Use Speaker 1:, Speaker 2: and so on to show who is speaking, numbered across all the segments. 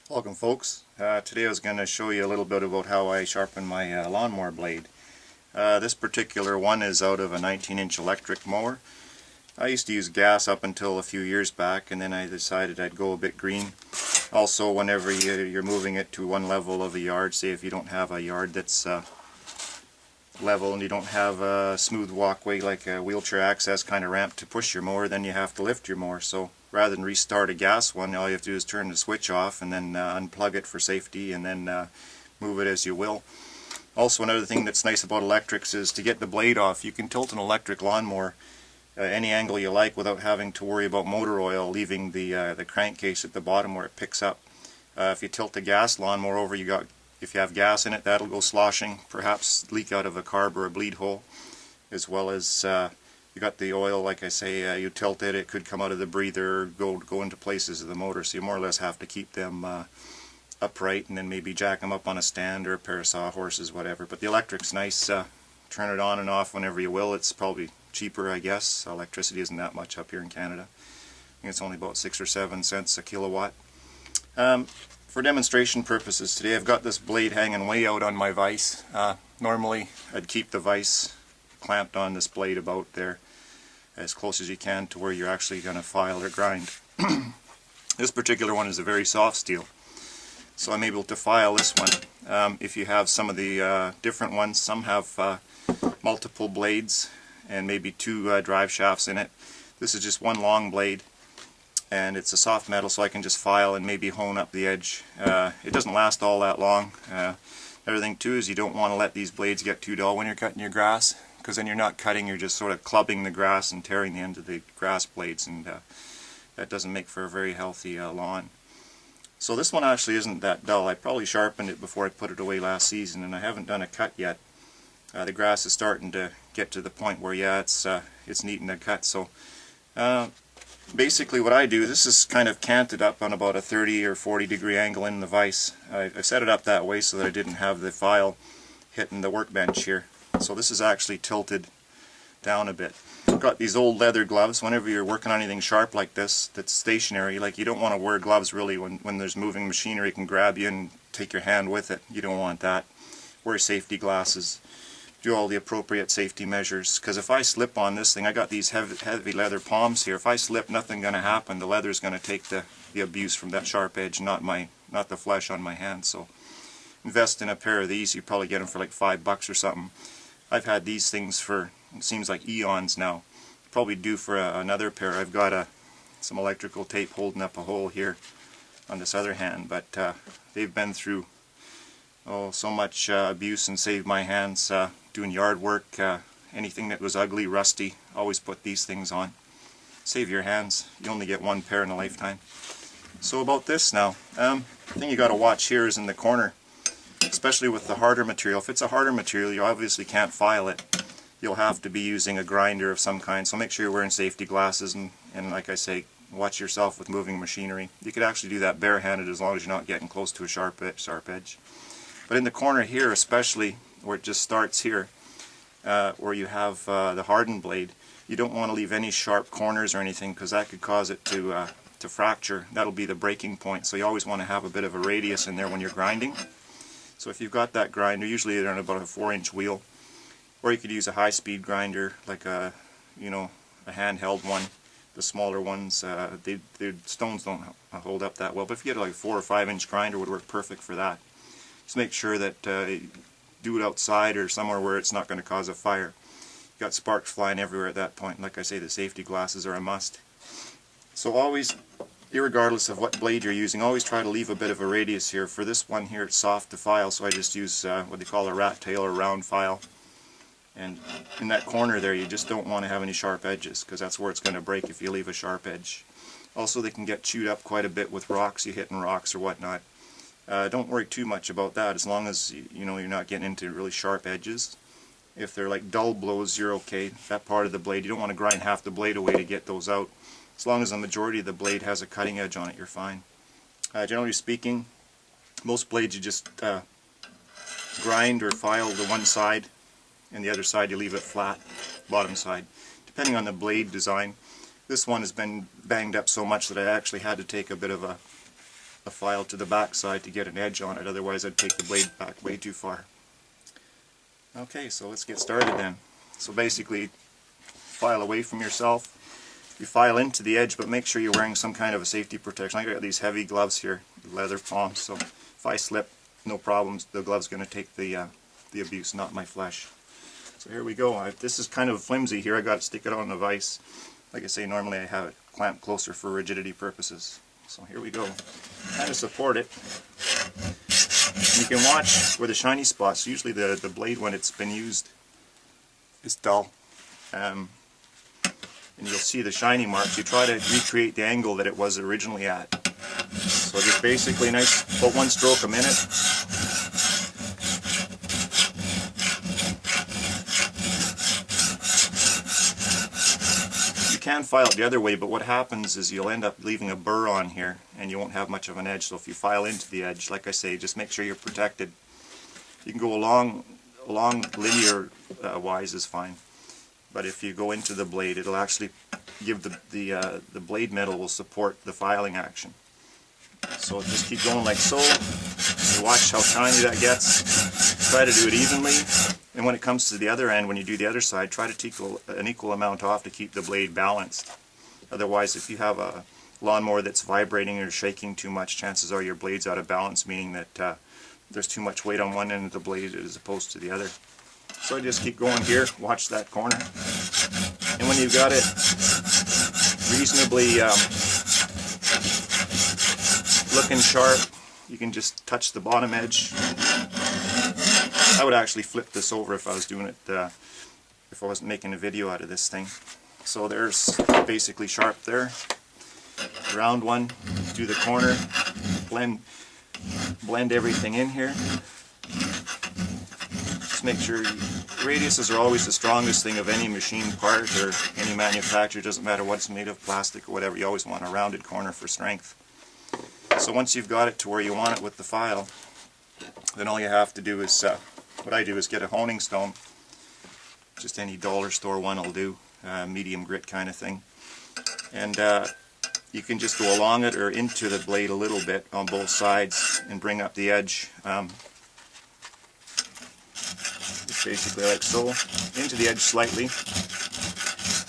Speaker 1: Welcome folks. Today I was going to show you a little bit about how I sharpen my lawnmower blade. This particular one is out of a 19-inch electric mower. I used to use gas up until a few years back, and then I decided I'd go a bit green. Also, whenever you're moving it to one level of a yard, say if you don't have a yard that's level and you don't have a smooth walkway like a wheelchair access kind of ramp to push your mower, then you have to lift your mower. So rather than restart a gas one, all you have to do is turn the switch off and then unplug it for safety and then move it as you will. Also, another thing that's nice about electrics is to get the blade off. You can tilt an electric lawnmower any angle you like without having to worry about motor oil leaving the crankcase at the bottom where it picks up. If you tilt a gas lawnmower over, if you have gas in it, that'll go sloshing, perhaps leak out of a carb or a bleed hole, as well as you got the oil, like I say, you tilt it, it could come out of the breather, go into places of the motor, so you more or less have to keep them upright and then maybe jack them up on a stand or a pair of sawhorses, whatever. But the electric's nice, turn it on and off whenever you will. It's probably cheaper, I guess. Electricity isn't that much up here in Canada. I think it's only about 6 or 7 cents a kilowatt. For demonstration purposes today, I've got this blade hanging way out on my vise. Normally I'd keep the vise clamped on this blade about there as close as you can to where you're actually going to file or grind. This particular one is a very soft steel, so I'm able to file this one. If you have some of the different ones, some have multiple blades and maybe 2 drive shafts in it. This is just one long blade, and it's a soft metal, so I can just file and maybe hone up the edge. It doesn't last all that long. Another thing too is you don't want to let these blades get too dull when you're cutting your grass, because then you're not cutting, you're just sort of clubbing the grass and tearing the end of the grass blades, and that doesn't make for a very healthy lawn. So this one actually isn't that dull. I probably sharpened it before I put it away last season, and I haven't done a cut yet. The grass is starting to get to the point where, yeah, it's neating to cut. So basically what I do, this is kind of canted up on about a 30 or 40 degree angle in the vise. I set it up that way so that I didn't have the file hitting the workbench here. So this is actually tilted down a bit. I've got these old leather gloves. Whenever you're working on anything sharp like this that's stationary, like, you don't want to wear gloves really when there's moving machinery. It can grab you and take your hand with it. You don't want that. Wear safety glasses. Do all the appropriate safety measures, because if I slip on this thing, I got these heavy leather palms here. If I slip, nothing going to happen. The leather's going to take the abuse from that sharp edge, not the flesh on my hand. So invest in a pair of these. You probably get them for like $5 or something. I've had these things for, it seems like, eons now. Probably due for another pair. I've got some electrical tape holding up a hole here on this other hand, but they've been through so much abuse and saved my hands doing yard work. Anything that was ugly, rusty, always put these things on. Save your hands. You only get one pair in a lifetime. So about this now, the thing you got to watch here is in the corner, especially with the harder material. If it's a harder material, you obviously can't file it. You'll have to be using a grinder of some kind, so make sure you're wearing safety glasses, and like I say, watch yourself with moving machinery. You could actually do that barehanded as long as you're not getting close to a sharp edge. But in the corner here, especially where it just starts here, where you have the hardened blade, you don't want to leave any sharp corners or anything, because that could cause it to fracture. That'll be the breaking point, so you always want to have a bit of a radius in there when you're grinding. So if you've got that grinder, usually they're on about a 4-inch wheel, or you could use a high-speed grinder, like a handheld one. The smaller ones, the stones don't hold up that well, but if you get like a 4 or 5-inch grinder, would work perfect for that. Just make sure that do it outside or somewhere where it's not going to cause a fire. You've got sparks flying everywhere at that point. Like I say, the safety glasses are a must. So always, irregardless of what blade you're using, always try to leave a bit of a radius here. For this one here, it's soft to file, so I just use what they call a rat tail or round file. And in that corner there, you just don't want to have any sharp edges, because that's where it's going to break if you leave a sharp edge. Also, they can get chewed up quite a bit with rocks. You hitting rocks or whatnot. Don't worry too much about that, as long as you're not getting into really sharp edges. If they're like dull blows, you're okay. That part of the blade, you don't want to grind half the blade away to get those out. As long as the majority of the blade has a cutting edge on it, you're fine. Generally speaking, most blades you just grind or file the one side, and the other side you leave it flat, bottom side, depending on the blade design. This one has been banged up so much that I actually had to take a bit of a a file to the back side to get an edge on it, otherwise I'd take the blade back way too far. Okay, so let's get started then. So basically, file away from yourself. You file into the edge, but make sure you're wearing some kind of a safety protection. I got these heavy gloves here, leather palms, so if I slip, no problems. The glove's going to take the abuse, not my flesh. So here we go. This is kind of flimsy here. I got to stick it on the vise. Like I say, normally I have it clamped closer for rigidity purposes. So here we go. Kind of support it. You can watch where the shiny spots. Usually the blade, when it's been used, is dull. And you'll see the shiny marks. You try to recreate the angle that it was originally at. So just basically nice, about 1 stroke a minute. You can file it the other way, but what happens is you'll end up leaving a burr on here and you won't have much of an edge. So if you file into the edge, like I say, just make sure you're protected. You can go along linear wise is fine. But if you go into the blade, it'll actually give the blade metal will support the filing action. So just keep going like so. You watch how shiny that gets. Try to do it evenly. And when it comes to the other end, when you do the other side, try to take an equal amount off to keep the blade balanced. Otherwise, if you have a lawnmower that's vibrating or shaking too much, chances are your blade's out of balance, meaning that there's too much weight on one end of the blade as opposed to the other. So I just keep going here, watch that corner. And when you've got it reasonably looking sharp, you can just touch the bottom edge. I would actually flip this over if I was doing it, if I wasn't making a video out of this thing. So there's basically sharp there. Round one, do the corner, blend everything in here. Just make sure radiuses are always the strongest thing of any machine part or any manufacturer. Doesn't matter what it's made of, plastic or whatever, you always want a rounded corner for strength. So once you've got it to where you want it with the file, then all you have to do is, what I do is get a honing stone, just any dollar store one will do, medium grit kind of thing, and you can just go along it or into the blade a little bit on both sides and bring up the edge, just basically like so, into the edge slightly.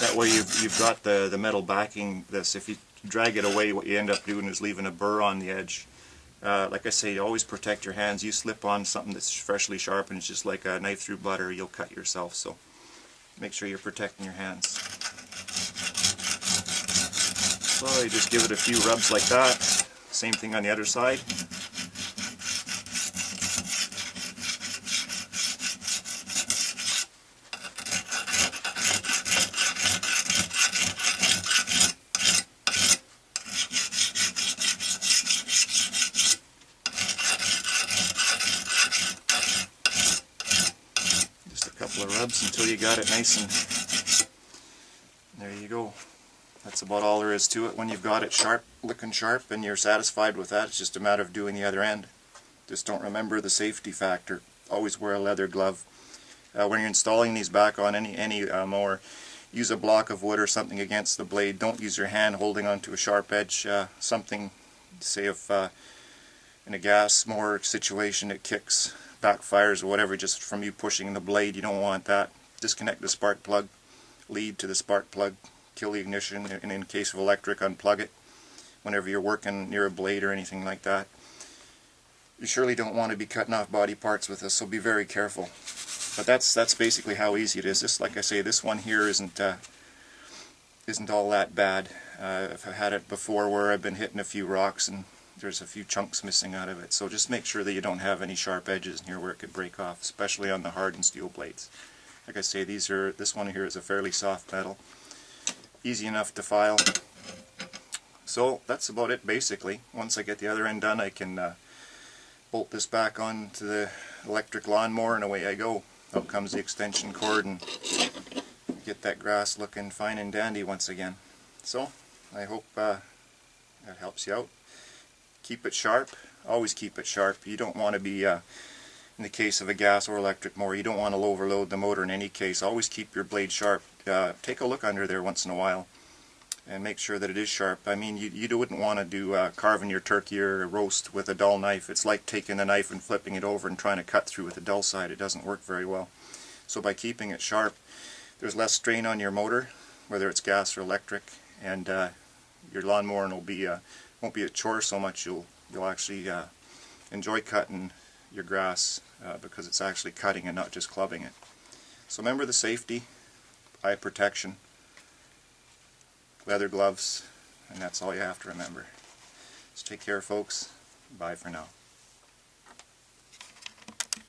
Speaker 1: That way you've got the metal backing this. If you drag it away, what you end up doing is leaving a burr on the edge. Like I say, always protect your hands. You slip on something that's freshly sharpened, it's just like a knife through butter, you'll cut yourself, so make sure you're protecting your hands. So you just give it a few rubs like that. Same thing on the other side. Rubs until you got it nice, and there you go. That's about all there is to it. When you've got it sharp, looking sharp, and you're satisfied with that, it's just a matter of doing the other end. Just don't remember the safety factor. Always wear a leather glove. When you're installing these back on any mower, use a block of wood or something against the blade. Don't use your hand holding onto a sharp edge. Something, say if in a gas mower situation it kicks, backfires or whatever just from you pushing the blade, you don't want that. Disconnect the spark plug lead to the spark plug, kill the ignition, and in case of electric, unplug it whenever you're working near a blade or anything like that. You surely don't want to be cutting off body parts with this, so be very careful. But that's basically how easy it is. This, like I say, this one here isn't all that bad. I've had it before where I've been hitting a few rocks and there's a few chunks missing out of it, so just make sure that you don't have any sharp edges in here where it could break off, especially on the hardened steel blades. Like I say, this one here is a fairly soft metal, easy enough to file. So that's about it basically. Once I get the other end done, I can bolt this back onto the electric lawnmower and away I go. Out comes the extension cord and get that grass looking fine and dandy once again. So I hope that helps you out. Keep it sharp. Always keep it sharp. You don't want to be, in the case of a gas or electric mower, you don't want to overload the motor in any case. Always keep your blade sharp. Take a look under there once in a while. and make sure that it is sharp. I mean, you wouldn't want to do carving your turkey or a roast with a dull knife. It's like taking a knife and flipping it over and trying to cut through with a dull side. It doesn't work very well. So by keeping it sharp, there's less strain on your motor, whether it's gas or electric, and your lawnmower won't be a chore so much. You'll actually enjoy cutting your grass because it's actually cutting and not just clubbing it. So remember the safety, eye protection, leather gloves, and that's all you have to remember. So take care, folks. Bye for now.